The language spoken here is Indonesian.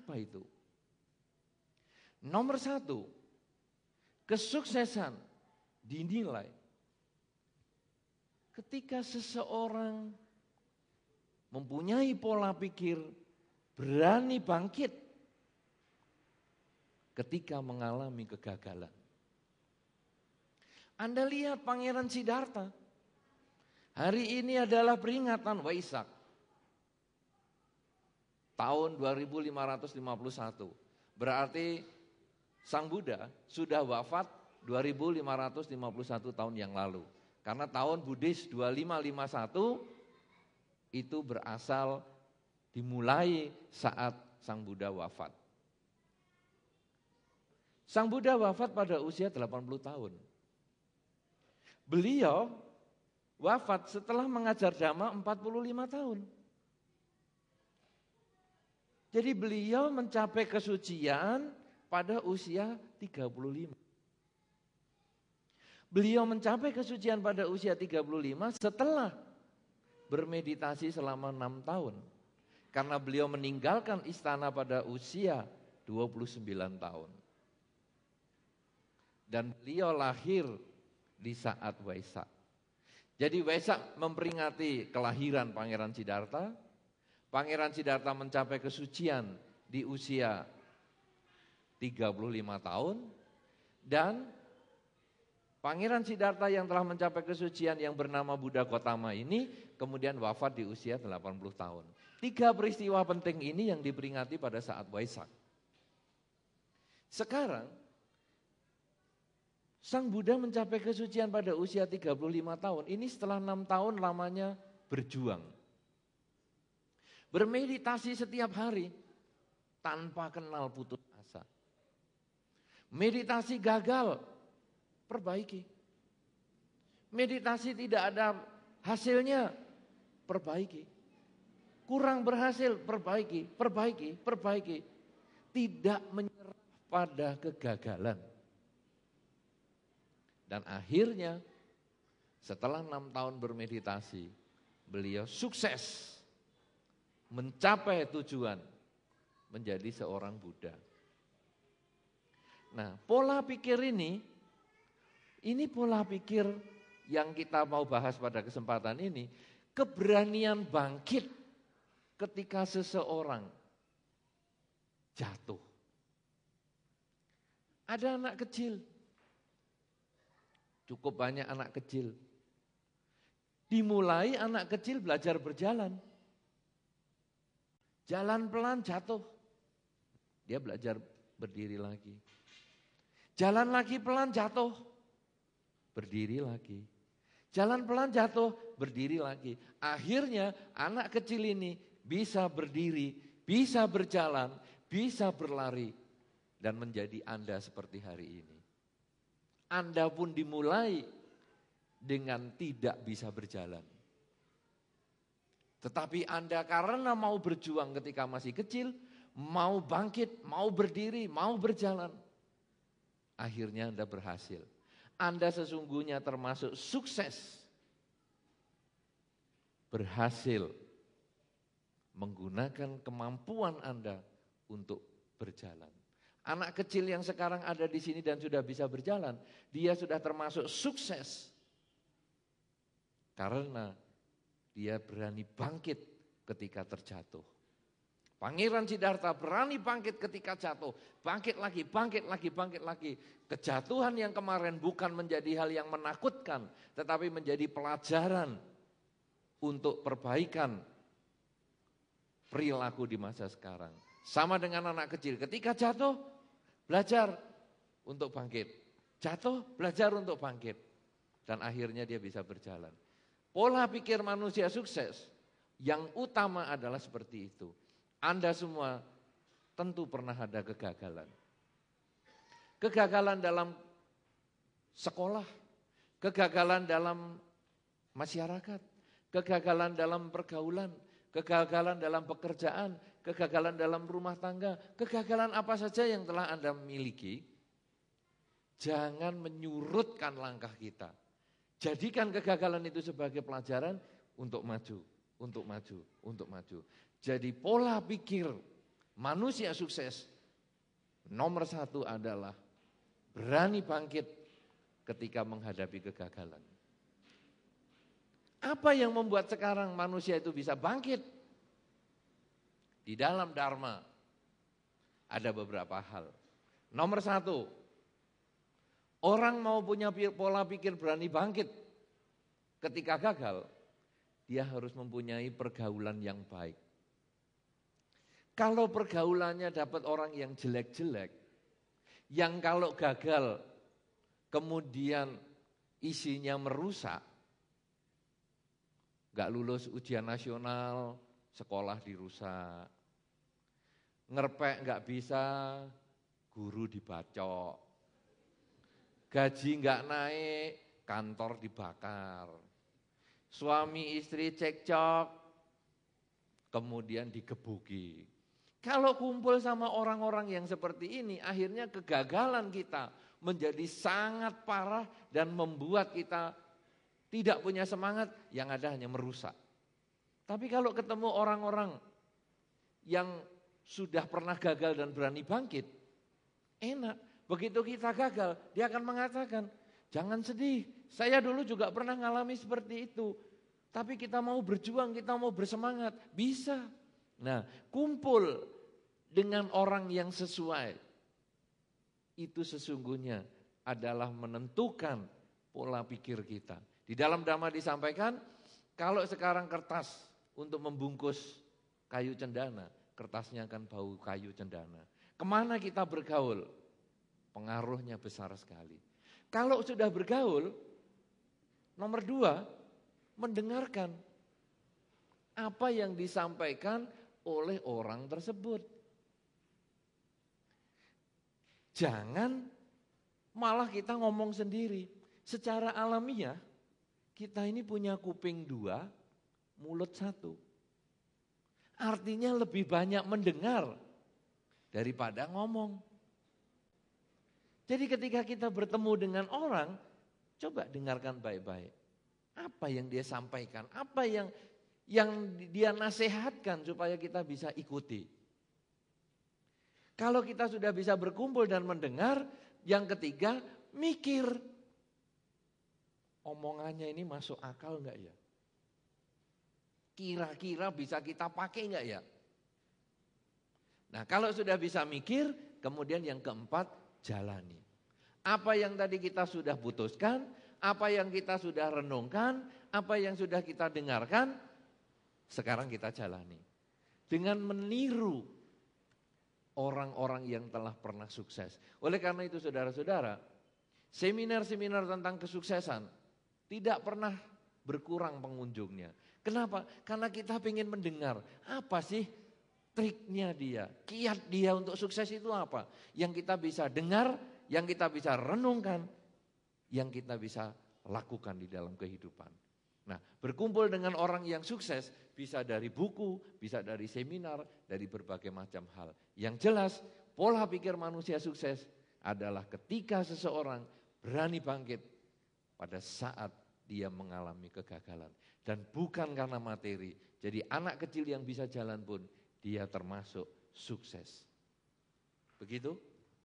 Apa itu? Nomor satu, kesuksesan dinilai ketika seseorang mempunyai pola pikir berani bangkit ketika mengalami kegagalan. Anda lihat Pangeran Siddhartha, hari ini adalah peringatan Waisak, tahun 2551. Berarti Sang Buddha sudah wafat 2551 tahun yang lalu. Karena tahun Buddhis 2551 itu berasal dimulai saat Sang Buddha wafat. Sang Buddha wafat pada usia 80 tahun. Beliau wafat setelah mengajar Dhamma 45 tahun. Jadi beliau mencapai kesucian pada usia 35. Beliau mencapai kesucian pada usia 35 setelah bermeditasi selama 6 tahun. Karena beliau meninggalkan istana pada usia 29 tahun. Dan beliau lahir di saat Waisak. Jadi Waisak memperingati kelahiran Pangeran Siddhartha. Pangeran Siddhartha mencapai kesucian di usia 35 tahun. Dan Pangeran Siddhartha yang telah mencapai kesucian yang bernama Buddha Gautama ini kemudian wafat di usia 80 tahun. 3 peristiwa penting ini yang diperingati pada saat Waisak. Sekarang Sang Buddha mencapai kesucian pada usia 35 tahun. Ini setelah 6 tahun lamanya berjuang. Bermeditasi setiap hari tanpa kenal putus asa. Meditasi gagal, perbaiki. Meditasi tidak ada hasilnya, perbaiki. Kurang berhasil, perbaiki. Tidak menyerah pada kegagalan. Dan akhirnya setelah 6 tahun bermeditasi, beliau sukses mencapai tujuan menjadi seorang Buddha. Nah, pola pikir ini pola pikir yang kita mau bahas pada kesempatan ini, keberanian bangkit ketika seseorang jatuh. Ada anak kecil, cukup banyak anak kecil. Dimulai anak kecil belajar berjalan. Jalan pelan jatuh. Dia belajar berdiri lagi. Jalan lagi pelan jatuh. Berdiri lagi. Jalan pelan jatuh, berdiri lagi. Akhirnya anak kecil ini bisa berdiri, bisa berjalan, bisa berlari. Dan menjadi Anda seperti hari ini. Anda pun dimulai dengan tidak bisa berjalan. Tetapi Anda karena mau berjuang ketika masih kecil, mau bangkit, mau berdiri, mau berjalan. Akhirnya Anda berhasil. Anda sesungguhnya termasuk sukses. Berhasil menggunakan kemampuan Anda untuk berjalan. Anak kecil yang sekarang ada di sini dan sudah bisa berjalan, dia sudah termasuk sukses. Karena dia berani bangkit ketika terjatuh. Pangeran Siddhartha berani bangkit ketika jatuh. Bangkit lagi, bangkit lagi, bangkit lagi. Kejatuhan yang kemarin bukan menjadi hal yang menakutkan, tetapi menjadi pelajaran untuk perbaikan perilaku di masa sekarang. Sama dengan anak kecil, ketika jatuh, belajar untuk bangkit. Jatuh, belajar untuk bangkit. Dan akhirnya dia bisa berjalan. Pola pikir manusia sukses yang utama adalah seperti itu. Anda semua tentu pernah ada kegagalan. Kegagalan dalam sekolah, kegagalan dalam masyarakat, kegagalan dalam pergaulan, kegagalan dalam pekerjaan, kegagalan dalam rumah tangga, kegagalan apa saja yang telah Anda miliki. Jangan menyurutkan langkah kita. Jadikan kegagalan itu sebagai pelajaran untuk maju, untuk maju, untuk maju. Jadi pola pikir Manusia sukses nomor satu adalah berani bangkit ketika menghadapi kegagalan. Apa yang membuat sekarang manusia itu bisa bangkit? Di dalam Dharma ada beberapa hal. Nomor satu, orang mau punya pola pikir berani bangkit ketika gagal, dia harus mempunyai pergaulan yang baik. Kalau pergaulannya dapat orang yang jelek-jelek, yang kalau gagal kemudian isinya merusak, gak lulus ujian nasional, sekolah dirusak, ngerpek gak bisa, guru dibacok, gaji gak naik, kantor dibakar, suami istri cekcok, kemudian digebuki. Kalau kumpul sama orang-orang yang seperti ini, akhirnya kegagalan kita menjadi sangat parah dan membuat kita tidak punya semangat, yang ada hanya merusak. Tapi kalau ketemu orang-orang yang sudah pernah gagal dan berani bangkit, enak. Begitu kita gagal, dia akan mengatakan, jangan sedih, saya dulu juga pernah ngalami seperti itu. Tapi kita mau berjuang, kita mau bersemangat, bisa. Nah, kumpul dengan orang yang sesuai, itu sesungguhnya adalah menentukan pola pikir kita. Di dalam Dhamma disampaikan, kalau sekarang kertas untuk membungkus kayu cendana, kertasnya akan bau kayu cendana. Kemana kita bergaul? Pengaruhnya besar sekali. Kalau sudah bergaul, nomor 2, mendengarkan apa yang disampaikan oleh orang tersebut. Jangan malah kita ngomong sendiri. Secara alamiah, kita ini punya kuping 2, mulut 1. Artinya lebih banyak mendengar daripada ngomong. Jadi ketika kita bertemu dengan orang, coba dengarkan baik-baik. Apa yang dia sampaikan, apa yang dia nasihatkan supaya kita bisa ikuti. Kalau kita sudah bisa berkumpul dan mendengar, yang ketiga, mikir. Omongannya ini masuk akal enggak ya? Kira-kira bisa kita pakai enggak ya? Nah, kalau sudah bisa mikir, kemudian yang keempat, jalani. Apa yang tadi kita sudah putuskan, apa yang kita sudah renungkan, apa yang sudah kita dengarkan, sekarang kita jalani. Dengan meniru orang-orang yang telah pernah sukses. Oleh karena itu saudara-saudara, seminar-seminar tentang kesuksesan tidak pernah berkurang pengunjungnya. Kenapa? Karena kita ingin mendengar apa sih triknya dia, kiat dia untuk sukses itu apa. Yang kita bisa dengar, yang kita bisa renungkan, yang kita bisa lakukan di dalam kehidupan. Nah, berkumpul dengan orang yang sukses bisa dari buku, bisa dari seminar, dari berbagai macam hal. Yang jelas, pola pikir manusia sukses adalah ketika seseorang berani bangkit pada saat dia mengalami kegagalan. Dan bukan karena materi. Jadi anak kecil yang bisa jalan pun dia termasuk sukses. Begitu?